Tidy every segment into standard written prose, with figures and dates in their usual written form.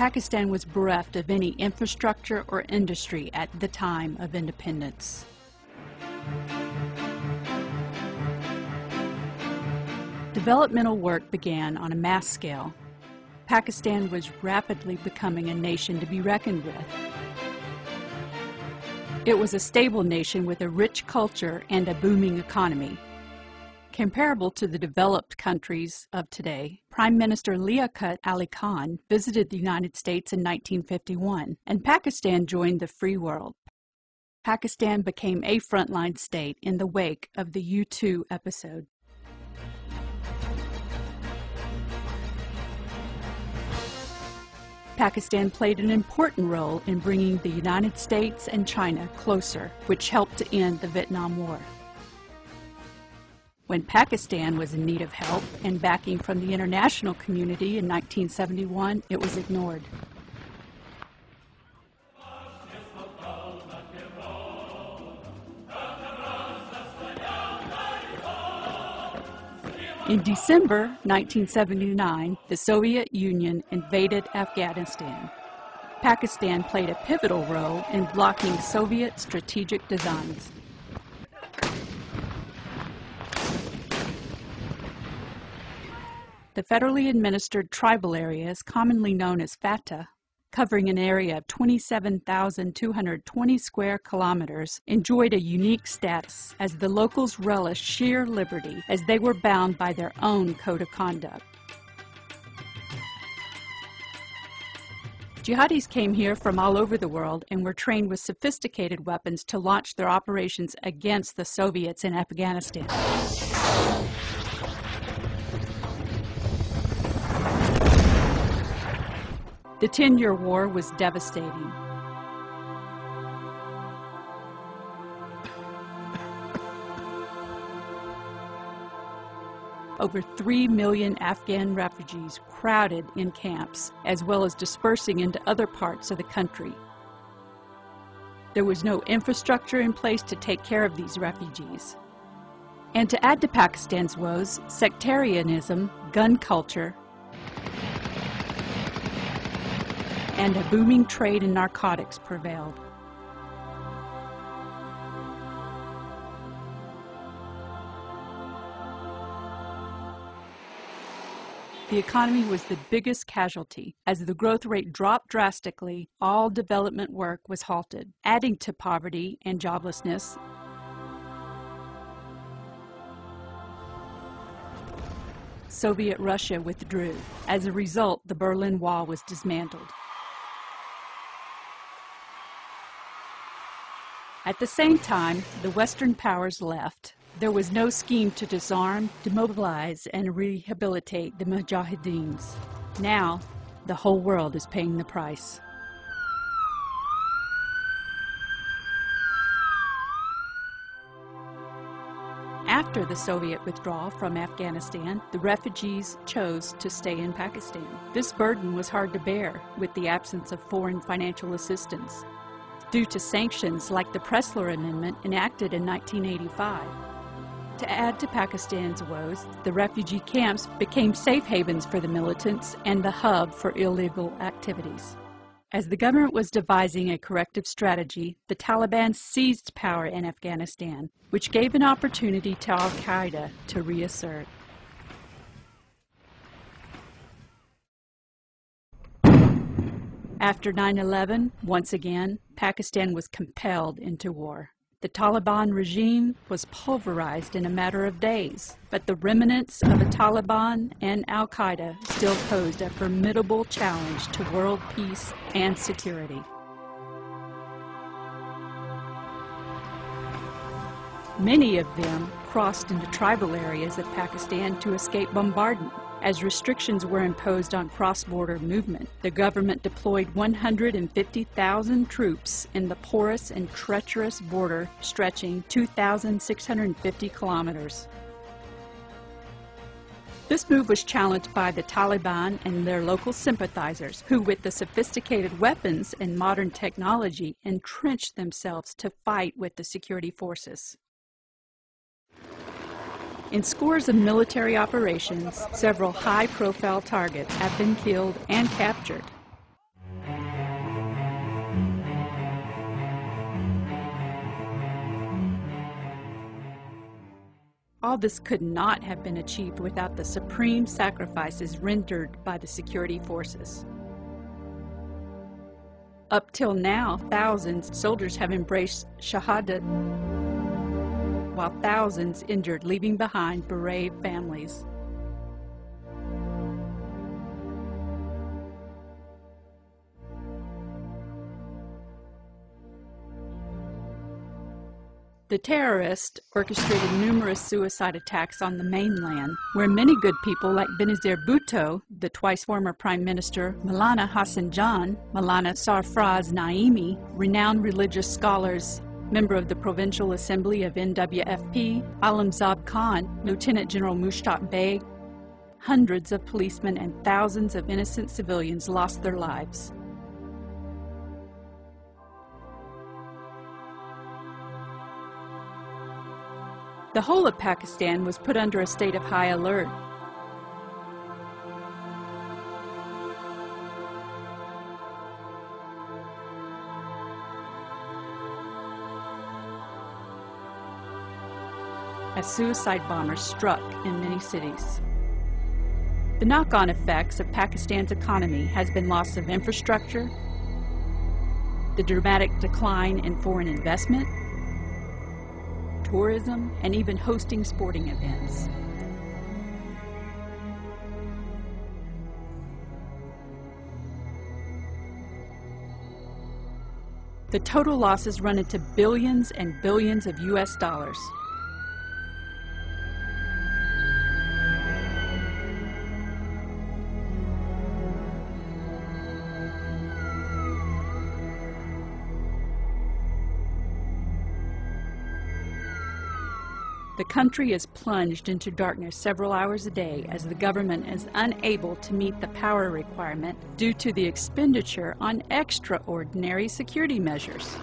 Pakistan was bereft of any infrastructure or industry at the time of independence. Developmental work began on a mass scale. Pakistan was rapidly becoming a nation to be reckoned with. It was a stable nation with a rich culture and a booming economy. Comparable to the developed countries of today, Prime Minister Liaquat Ali Khan visited the United States in 1951, and Pakistan joined the free world. Pakistan became a frontline state in the wake of the U-2 episode. Pakistan played an important role in bringing the United States and China closer, which helped to end the Vietnam War. When Pakistan was in need of help and backing from the international community in 1971, it was ignored. In December 1979, the Soviet Union invaded Afghanistan. Pakistan played a pivotal role in blocking Soviet strategic designs. The federally administered tribal areas, commonly known as FATA, covering an area of 27,220 square kilometers, enjoyed a unique status as the locals relished sheer liberty as they were bound by their own code of conduct. Jihadis came here from all over the world and were trained with sophisticated weapons to launch their operations against the Soviets in Afghanistan. The 10-year war was devastating. Over 3 million Afghan refugees crowded in camps, as well as dispersing into other parts of the country. There was no infrastructure in place to take care of these refugees. And to add to Pakistan's woes, sectarianism, gun culture, and a booming trade in narcotics prevailed. The economy was the biggest casualty. As the growth rate dropped drastically, all development work was halted, adding to poverty and joblessness. Soviet Russia withdrew. As a result, the Berlin Wall was dismantled. At the same time, the Western powers left. There was no scheme to disarm, demobilize, and rehabilitate the Mujahideens. Now, the whole world is paying the price. After the Soviet withdrawal from Afghanistan, the refugees chose to stay in Pakistan. This burden was hard to bear with the absence of foreign financial assistance, due to sanctions like the Pressler Amendment enacted in 1985. To add to Pakistan's woes, the refugee camps became safe havens for the militants and the hub for illegal activities. As the government was devising a corrective strategy, the Taliban seized power in Afghanistan, which gave an opportunity to Al-Qaida to reassert. After 9/11, once again, Pakistan was compelled into war. The Taliban regime was pulverized in a matter of days, but the remnants of the Taliban and Al-Qaida still posed a formidable challenge to world peace and security. Many of them crossed into tribal areas of Pakistan to escape bombardment. As restrictions were imposed on cross-border movement, the government deployed 150,000 troops in the porous and treacherous border stretching 2,650 kilometers. This move was challenged by the Taliban and their local sympathizers, who with the sophisticated weapons and modern technology entrenched themselves to fight with the security forces. In scores of military operations, several high-profile targets have been killed and captured. All this could not have been achieved without the supreme sacrifices rendered by the security forces. Up till now, thousands of soldiers have embraced Shahadat, while thousands injured, leaving behind bereaved families. The terrorists orchestrated numerous suicide attacks on the mainland, where many good people like Benazir Bhutto, the twice former Prime Minister Maulana Hassan Jan, Maulana Sarfraz Naimi, renowned religious scholars, member of the Provincial Assembly of NWFP, Alamzad Khan, Lieutenant General Mushtaq Bey, hundreds of policemen and thousands of innocent civilians lost their lives. The whole of Pakistan was put under a state of high alert. As suicide bombers struck in many cities. The knock-on effects of Pakistan's economy has been loss of infrastructure, the dramatic decline in foreign investment, tourism, and even hosting sporting events. The total losses run into billions and billions of US dollars. The country is plunged into darkness several hours a day as the government is unable to meet the power requirement due to the expenditure on extraordinary security measures.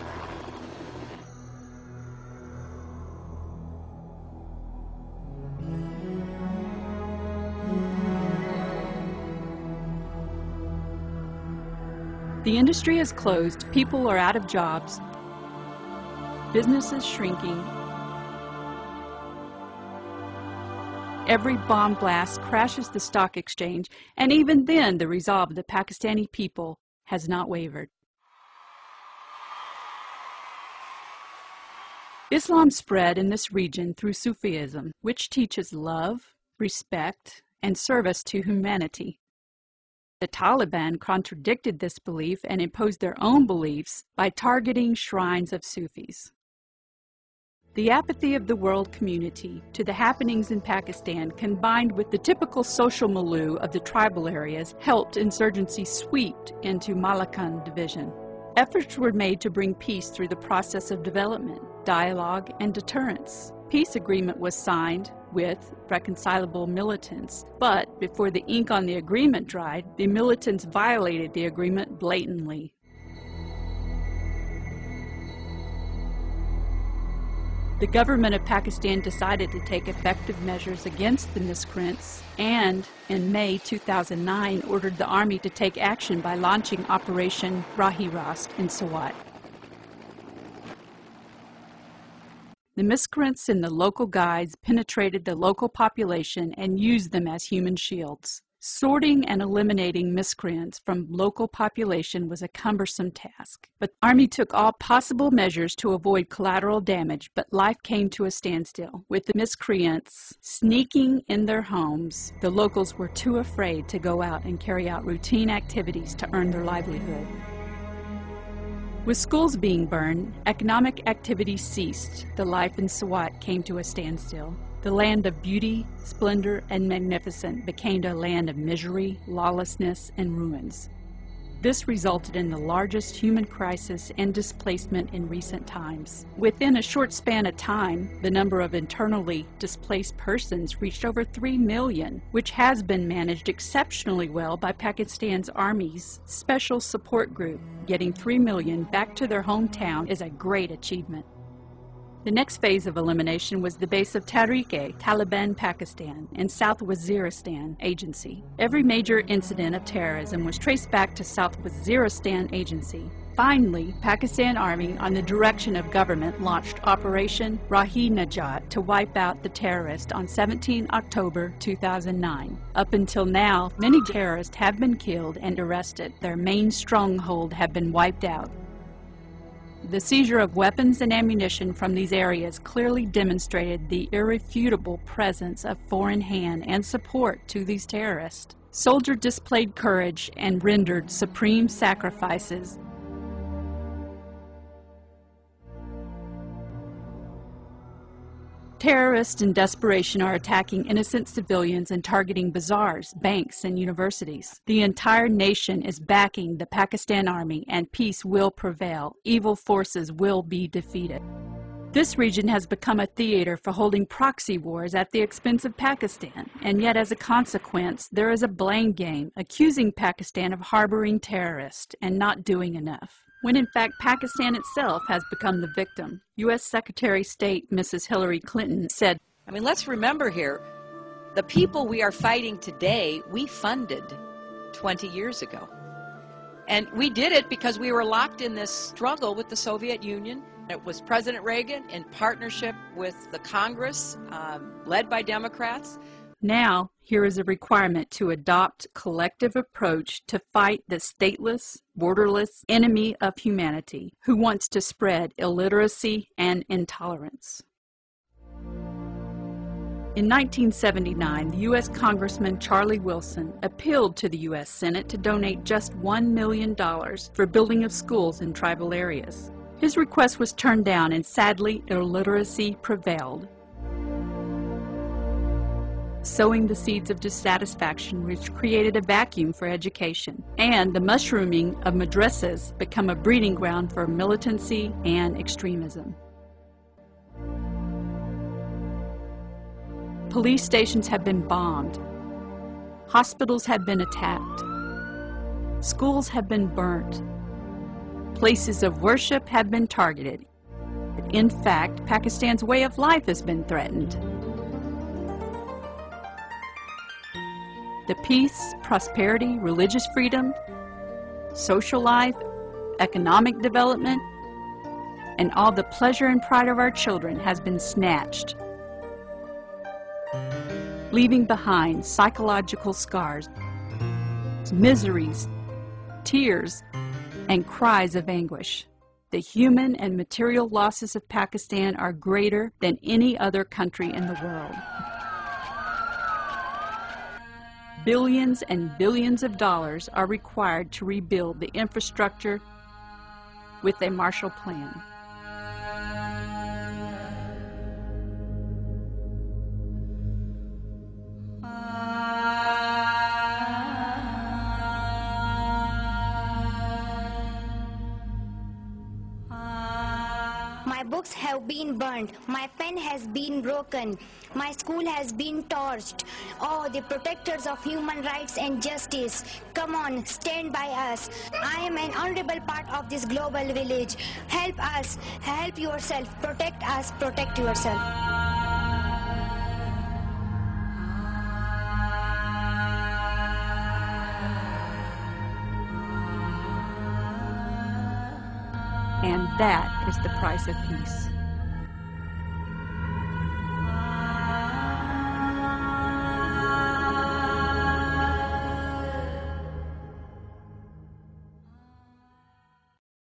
The industry is closed, people are out of jobs, businesses shrinking. Every bomb blast crashes the stock exchange, and even then the resolve of the Pakistani people has not wavered. Islam spread in this region through Sufism, which teaches love, respect, and service to humanity. The Taliban contradicted this belief and imposed their own beliefs by targeting shrines of Sufis. The apathy of the world community to the happenings in Pakistan, combined with the typical social milieu of the tribal areas, helped insurgency sweep into Malakand division. Efforts were made to bring peace through the process of development, dialogue, and deterrence. Peace agreement was signed with reconcilable militants, but before the ink on the agreement dried, the militants violated the agreement blatantly. The government of Pakistan decided to take effective measures against the miscreants and, in May 2009, ordered the army to take action by launching Operation Rahi-Rast in Swat. The miscreants and the local guides penetrated the local population and used them as human shields. Sorting and eliminating miscreants from local population was a cumbersome task, but the Army took all possible measures to avoid collateral damage, but life came to a standstill. With the miscreants sneaking in their homes, the locals were too afraid to go out and carry out routine activities to earn their livelihood. With schools being burned, economic activity ceased. The life in Swat came to a standstill. The land of beauty, splendor, and magnificence became a land of misery, lawlessness, and ruins. This resulted in the largest human crisis and displacement in recent times. Within a short span of time, the number of internally displaced persons reached over 3 million, which has been managed exceptionally well by Pakistan's Army's Special Support Group. Getting 3 million back to their hometown is a great achievement. The next phase of elimination was the base of Tehrik-e Taliban Pakistan in South Waziristan Agency. Every major incident of terrorism was traced back to South Waziristan Agency. Finally, Pakistan Army, on the direction of government, launched Operation Rahi-Najat to wipe out the terrorists on 17 October 2009. Up until now, many terrorists have been killed and arrested. Their main stronghold have been wiped out. The seizure of weapons and ammunition from these areas clearly demonstrated the irrefutable presence of foreign hand and support to these terrorists. Soldiers displayed courage and rendered supreme sacrifices. Terrorists in desperation are attacking innocent civilians and targeting bazaars, banks, and universities. The entire nation is backing the Pakistan Army, and peace will prevail. Evil forces will be defeated. This region has become a theater for holding proxy wars at the expense of Pakistan, and yet as a consequence, there is a blame game, accusing Pakistan of harboring terrorists and not doing enough, when in fact Pakistan itself has become the victim. U.S. Secretary of State Mrs. Hillary Clinton said, I mean, let's remember here, the people we are fighting today, we funded 20 years ago. And we did it because we were locked in this struggle with the Soviet Union. It was President Reagan in partnership with the Congress, led by Democrats. Now, here is a requirement to adopt collective approach to fight the stateless, borderless enemy of humanity who wants to spread illiteracy and intolerance. In 1979, the U.S. Congressman Charlie Wilson appealed to the U.S. Senate to donate just $1 million for building of schools in tribal areas. His request was turned down, and sadly, illiteracy prevailed, sowing the seeds of dissatisfaction which created a vacuum for education, and the mushrooming of madrasas become a breeding ground for militancy and extremism. Police stations have been bombed, hospitals have been attacked, schools have been burnt, places of worship have been targeted. In fact, Pakistan's way of life has been threatened. The peace, prosperity, religious freedom, social life, economic development, and all the pleasure and pride of our children has been snatched, leaving behind psychological scars, miseries, tears, and cries of anguish. The human and material losses of Pakistan are greater than any other country in the world. Billions and billions of dollars are required to rebuild the infrastructure with a Marshall Plan. My books have been burned, my pen has been broken, my school has been torched. Oh, the protectors of human rights and justice, come on, stand by us. I am an honorable part of this global village. Help us, help yourself, protect us, protect yourself. And that is the price of peace.